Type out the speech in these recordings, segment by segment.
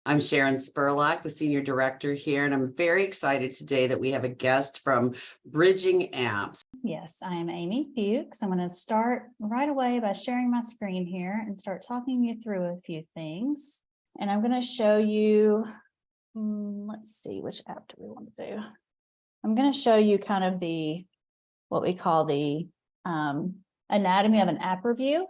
I'm Sharon Spurlock, the Senior Director here, and I'm very excited today that we have a guest from Bridging Apps. Yes, I am Amy Fuchs. I'm going to start right away by sharing my screen here and start talking you through a few things. And I'm going to show you, let's see, which app do we want to do? I'm going to show you kind of what we call the anatomy of an app review,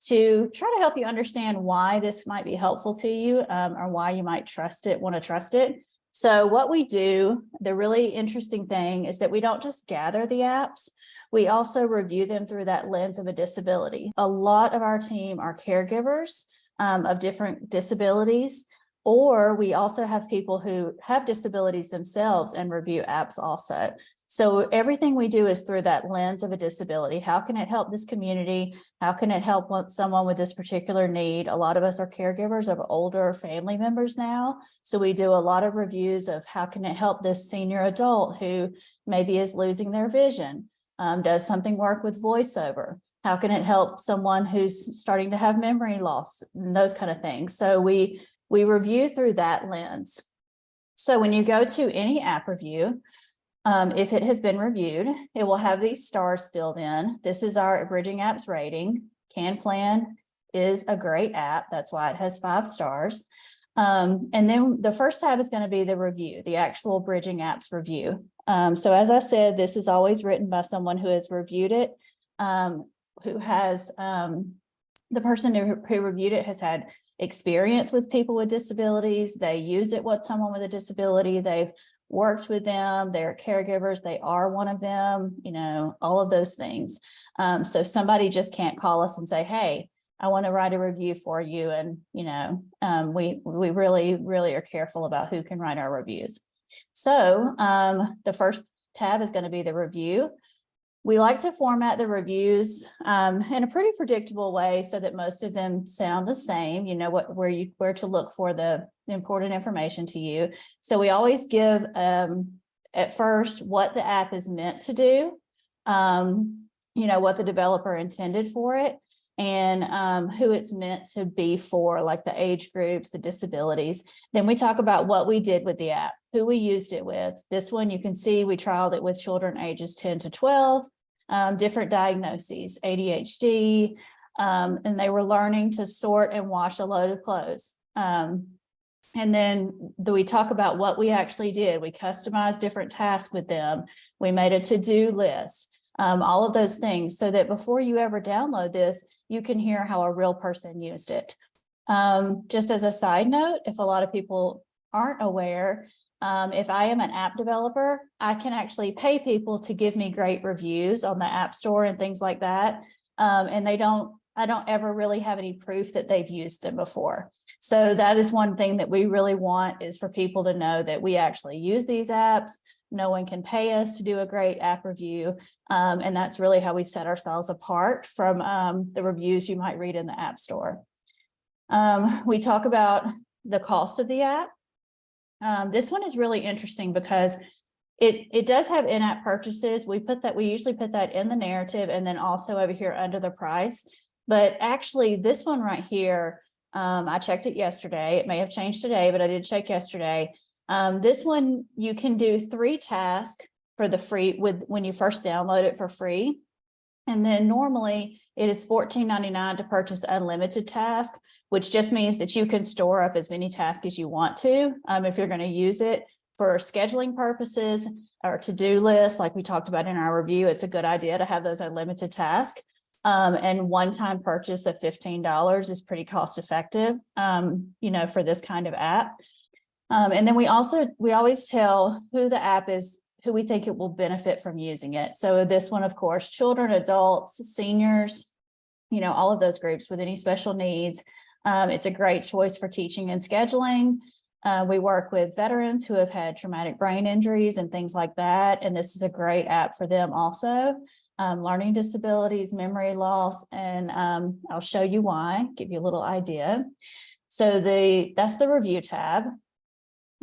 to try to help you understand why this might be helpful to you, or why you might want to trust it. So what we do, the really interesting thing is that we don't just gather the apps, we also review them through that lens of a disability. A lot of our team are caregivers of different disabilities, or we also have people who have disabilities themselves and review apps also. So everything we do is through that lens of a disability. How can it help this community? How can it help someone with this particular need? A lot of us are caregivers of older family members now. So we do a lot of reviews of how can it help this senior adult who maybe is losing their vision? Does something work with voiceover? How can it help someone who's starting to have memory loss? And those kind of things. So we review through that lens. So when you go to any app review, if it has been reviewed, it will have these stars filled in. This is our Bridging Apps rating. CanPlan is a great app. That's why it has 5 stars. And then the first tab is going to be the review, the actual Bridging Apps review. So as I said, this is always written by someone who has reviewed it, who has, the person who reviewed it has had experience with people with disabilities. They use it with someone with a disability. They've worked with them, they're caregivers, they are one of them, all of those things. So somebody just can't call us and say, hey, I want to write a review for you. And, we really, really are careful about who can write our reviews. So the first tab is going to be the review. We like to format the reviews in a pretty predictable way so that most of them sound the same, where to look for the important information to you. So we always give at first what the app is meant to do, what the developer intended for it, and who it's meant to be for, like the age groups, the disabilities. Then we talk about what we did with the app, who we used it with. This one you can see we trialed it with children ages 10 to 12, different diagnoses, ADHD, and they were learning to sort and wash a load of clothes. And then we talk about what we actually did. We customized different tasks with them. We made a to-do list, all of those things, so that before you ever download this, you can hear how a real person used it. Just as a side note, if a lot of people aren't aware, if I am an app developer, I can actually pay people to give me great reviews on the App Store and things like that. And I don't ever really have any proof that they've used them before. So that is one thing that we really want, is for people to know that we actually use these apps. No one can pay us to do a great app review. And that's really how we set ourselves apart from the reviews you might read in the App Store. We talk about the cost of the app. This one is really interesting because it does have in-app purchases. We usually put that in the narrative and then also over here under the price. But actually this one right here, I checked it yesterday. It may have changed today, but I did check yesterday. This one, you can do 3 tasks for the free when you first download it for free. And then normally it is $14.99 to purchase unlimited task, which just means that you can store up as many tasks as you want to. If you're going to use it for scheduling purposes or to-do lists, like we talked about in our review, it's a good idea to have those unlimited tasks. And one-time purchase of $15 is pretty cost effective, for this kind of app. And then we always tell who the app is, who we think it will benefit from using it. So this one, of course, children, adults, seniors, all of those groups with any special needs. It's a great choice for teaching and scheduling. We work with veterans who have had traumatic brain injuries and things like that. And this is a great app for them also. Learning disabilities, memory loss, and I'll show you why, give you a little idea. So that's the review tab.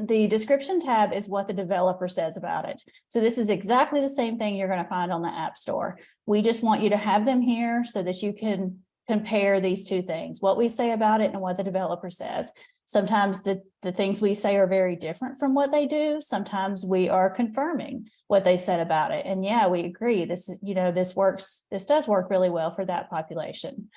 The description tab is what the developer says about it. So this is exactly the same thing you're going to find on the App Store. We just want you to have them here so that you can compare these two things, what we say about it and what the developer says. Sometimes the things we say are very different from what they do. Sometimes we are confirming what they said about it. And yeah, we agree. This, this does work really well for that population.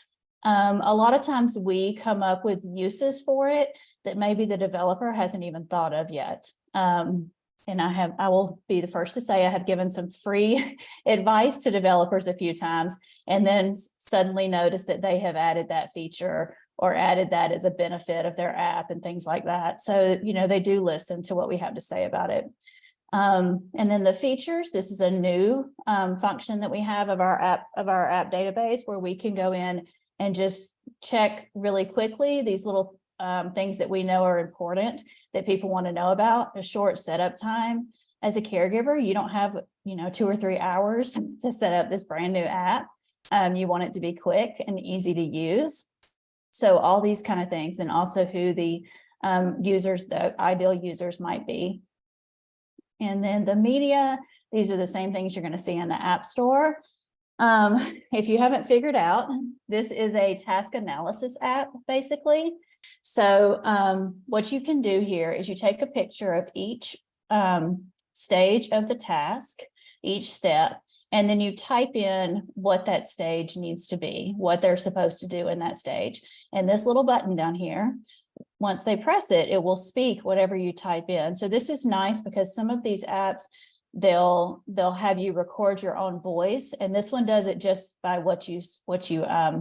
A lot of times we come up with uses for it that maybe the developer hasn't even thought of yet. And I will be the first to say I have given some free advice to developers a few times, and then suddenly noticed that they have added that feature or added that as a benefit of their app and things like that. So, they do listen to what we have to say about it. And then the features, this is a new function that we have of our app database, where we can go in and just check really quickly these little things that we know are important that people want to know about. A short setup time. As a caregiver, you don't have 2 or 3 hours to set up this brand new app. You want it to be quick and easy to use. So all these kind of things, and also who the the ideal users might be. And then the media, these are the same things you're going to see in the App Store. If you haven't figured out, this is a task analysis app, basically. So what you can do here is you take a picture of each stage of the task, each step, and then you type in what that stage needs to be, what they're supposed to do in that stage. And this little button down here, once they press it, it will speak whatever you type in. So this is nice because some of these apps, they'll have you record your own voice, and this one does it just by what you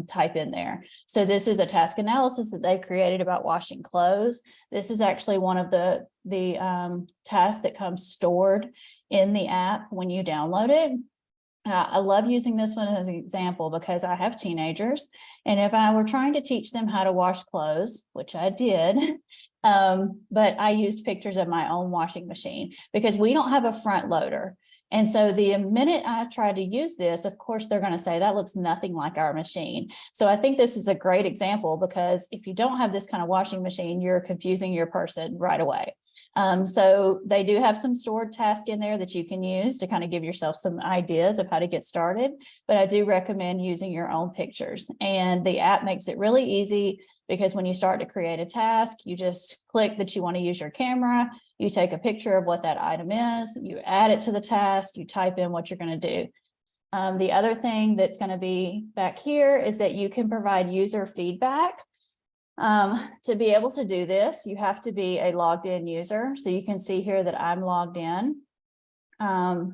type in there. So this is a task analysis that they created about washing clothes. This is actually one of the tasks that comes stored in the app when you download it. I love using this one as an example because I have teenagers, and if I were trying to teach them how to wash clothes, which I did, but I used pictures of my own washing machine because we don't have a front loader. And so the minute I try to use this, of course, they're going to say that looks nothing like our machine. So I think this is a great example, because if you don't have this kind of washing machine, you're confusing your person right away. So they do have some stored tasks in there that you can use to kind of give yourself some ideas of how to get started. But I do recommend using your own pictures, and the app makes it really easy. Because when you start to create a task, you just click that you want to use your camera, you take a picture of what that item is, you add it to the task, you type in what you're going to do. The other thing that's going to be back here is that you can provide user feedback. To be able to do this, you have to be a logged in user. So you can see here that I'm logged in. I'll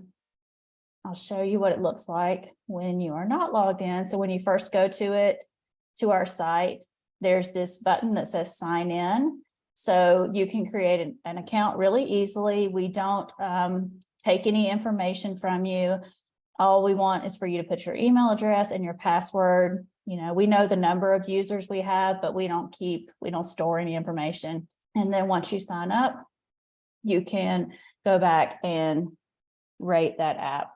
show you what it looks like when you are not logged in. So when you first go to our site, there's this button that says sign in. So you can create an account really easily. We don't take any information from you. All we want is for you to put your email address and your password. We know the number of users we have, but we don't store any information. And then once you sign up, you can go back and rate that app.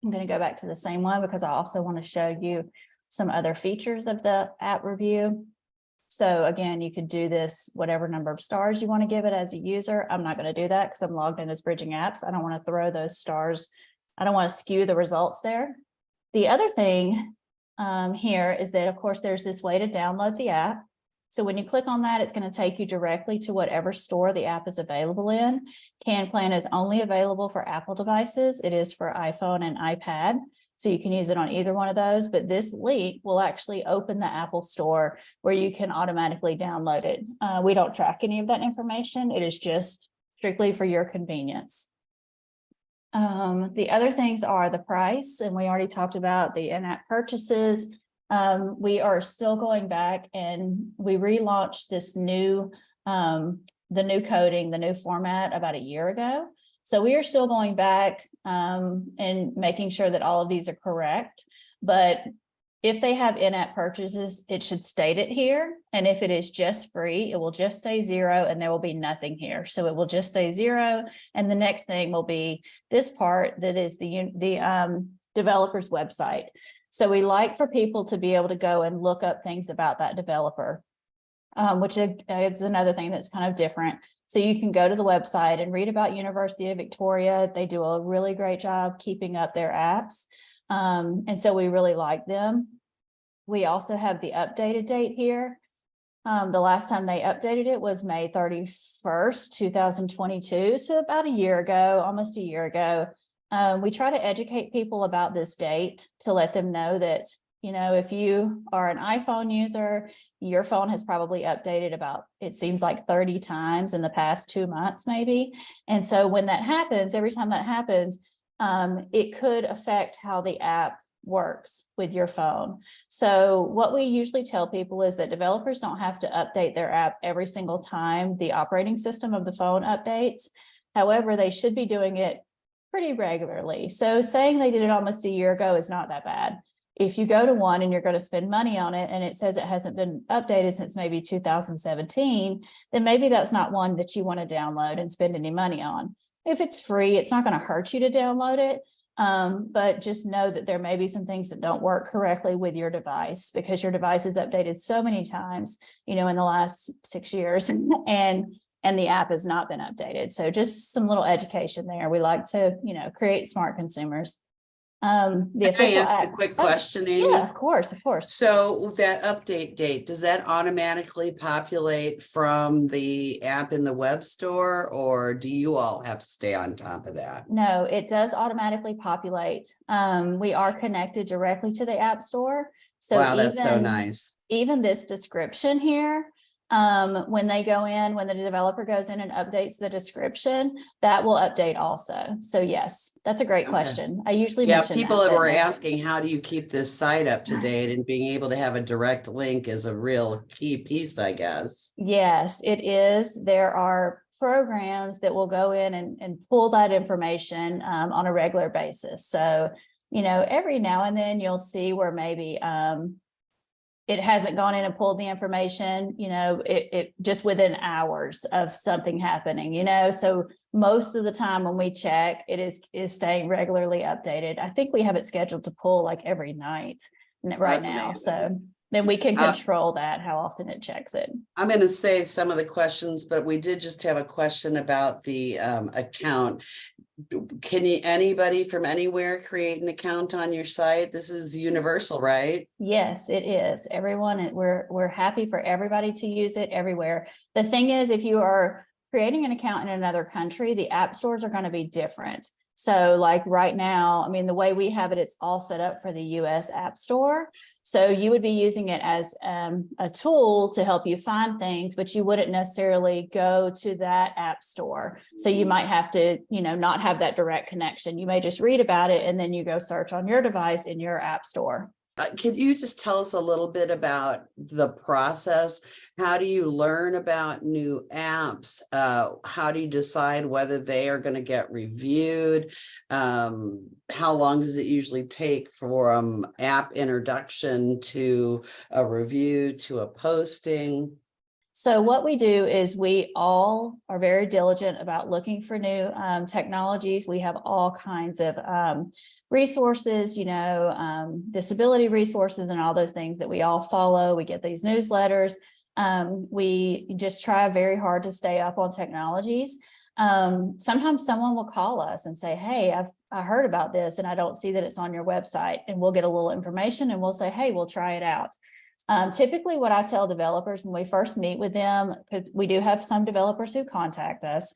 I'm going to go back to the same one because I also want to show you some other features of the app review. So again, you could do this, whatever number of stars you want to give it as a user. I'm not going to do that because I'm logged in as Bridging Apps. I don't want to throw those stars. I don't want to skew the results there. The other thing here is that, of course, there's this way to download the app. So when you click on that, it's going to take you directly to whatever store the app is available in. CannPlan is only available for Apple devices. It is for iPhone and iPad. So you can use it on either one of those, but this link will actually open the Apple Store where you can automatically download it. We don't track any of that information. It is just strictly for your convenience. The other things are the price, and we already talked about the in-app purchases. We are still going back, and we relaunched this new, the new coding, the new format about a year ago. So we are still going back and making sure that all of these are correct. But if they have in-app purchases, it should state it here. And if it is just free, it will just say 0 and there will be nothing here. So it will just say 0. And the next thing will be this part that is the developer's website. So we like for people to be able to go and look up things about that developer, which is another thing that's kind of different. So you can go to the website and read about University of Victoria. They do a really great job keeping up their apps. And so we really like them. We also have the updated date here. The last time they updated it was May 31st, 2022. So about a year ago, almost a year ago. We try to educate people about this date to let them know that, you know, if you are an iPhone user, your phone has probably updated about, it seems like 30 times in the past 2 months, maybe. And so when that happens, every time that happens, it could affect how the app works with your phone. So what we usually tell people is that developers don't have to update their app every single time the operating system of the phone updates. However, they should be doing it pretty regularly. So saying they did it almost a year ago is not that bad. If you go to one and you're going to spend money on it and it says it hasn't been updated since maybe 2017, then maybe that's not one that you want to download and spend any money on. If it's free, it's not going to hurt you to download it. But just know that there may be some things that don't work correctly with your device because your device is updated so many times, you know, in the last 6 years and the app has not been updated. So just some little education there. We like to, you know, create smart consumers. The Can I official ask a app. quick Oh, question, Amy? yeah, of course, of course. So that update date, does that automatically populate from the app in the web store, or do you all have to stay on top of that? No, it does automatically populate. We are connected directly to the App Store. So Wow, that's so nice. even this description here, when they go in, when the developer goes in and updates the description, that will update also. So yes, that's a great Okay. question. I usually Yeah, mention people that, were but asking, how do you keep this site up to date? And being able to have a direct link is a real key piece, I guess. yes, it is. There are programs that will go in and pull that information on a regular basis. So, you know, every now and then you'll see where maybe it hasn't gone in and pulled the information, you know, it just within hours of something happening, you know. So most of the time when we check, it is staying regularly updated. I think we have it scheduled to pull like every night right That's now. amazing. So then we can control that, how often it checks it. I'm going to save some of the questions, but we did just have a question about the account. Can anybody from anywhere create an account on your site? This is universal, right? Yes, it is. Everyone, we're happy for everybody to use it everywhere. The thing is, if you are creating an account in another country, the app stores are going to be different. So like right now, I mean, the way we have it, it's all set up for the US App Store. So you would be using it as a tool to help you find things, but you wouldn't necessarily go to that app store. So you might have to, you know, not have that direct connection. You may just read about it and then you go search on your device in your app store. Can you just tell us a little bit about the process? How do you learn about new apps? How do you decide whether they are going to get reviewed? How long does it usually take from app introduction to a review to a posting? So what we do is we all are very diligent about looking for new technologies. We have all kinds of resources, you know, disability resources and all those things that we all follow. We get these newsletters. We just try very hard to stay up on technologies. Sometimes someone will call us and say, hey, I heard about this and I don't see that it's on your website, and we'll get a little information and we'll say, hey, we'll try it out. Typically what I tell developers when we first meet with them, because we do have some developers who contact us,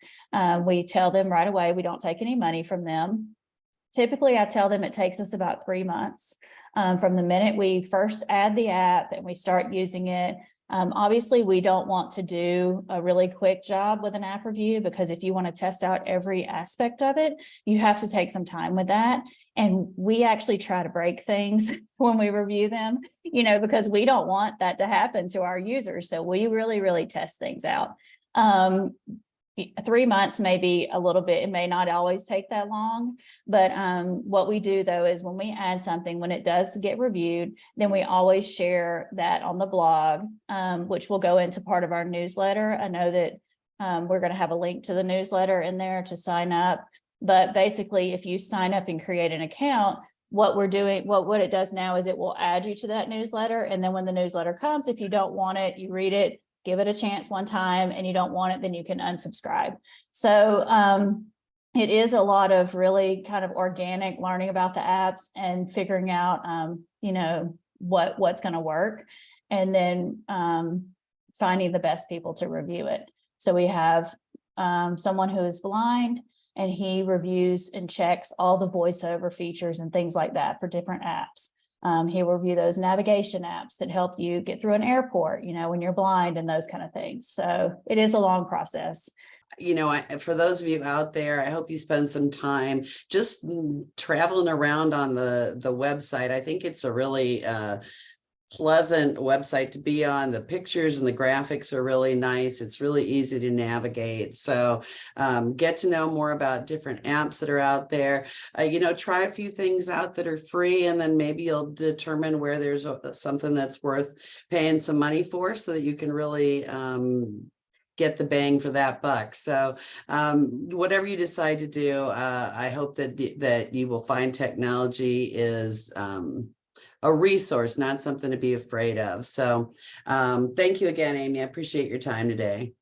we tell them right away, we don't take any money from them. Typically I tell them it takes us about 3 months from the minute we first add the app and we start using it. Obviously we don't want to do a really quick job with an app review, because if you want to test out every aspect of it, you have to take some time with that. And we actually try to break things when we review them, you know, because we don't want that to happen to our users. So we really, really test things out. 3 months may be a little bit, it may not always take that long, but what we do though is when we add something, when it does get reviewed, then we always share that on the blog, which will go into part of our newsletter. I know that we're going to have a link to the newsletter in there to sign up. But basically, if you sign up and create an account, what we're doing, what it does now is it will add you to that newsletter. And then when the newsletter comes, if you don't want it, you read it, give it a chance one time, and you don't want it, then you can unsubscribe. So it is a lot of really kind of organic learning about the apps and figuring out, you know, what's going to work. And then finding the best people to review it. So we have someone who is blind, and he reviews and checks all the voiceover features and things like that for different apps. He will review those navigation apps that help you get through an airport, you know, when you're blind and those kind of things. So it is a long process. You know, for those of you out there, I hope you spend some time just traveling around on the website. I think it's a really pleasant website to be on. The pictures and the graphics are really nice. It's really easy to navigate. So get to know more about different apps that are out there. You know, try a few things out that are free, and then maybe you'll determine where there's something that's worth paying some money for, so that you can really get the bang for that buck. So whatever you decide to do, I hope that you will find technology is a resource, not something to be afraid of. So thank you again, Amy. I appreciate your time today.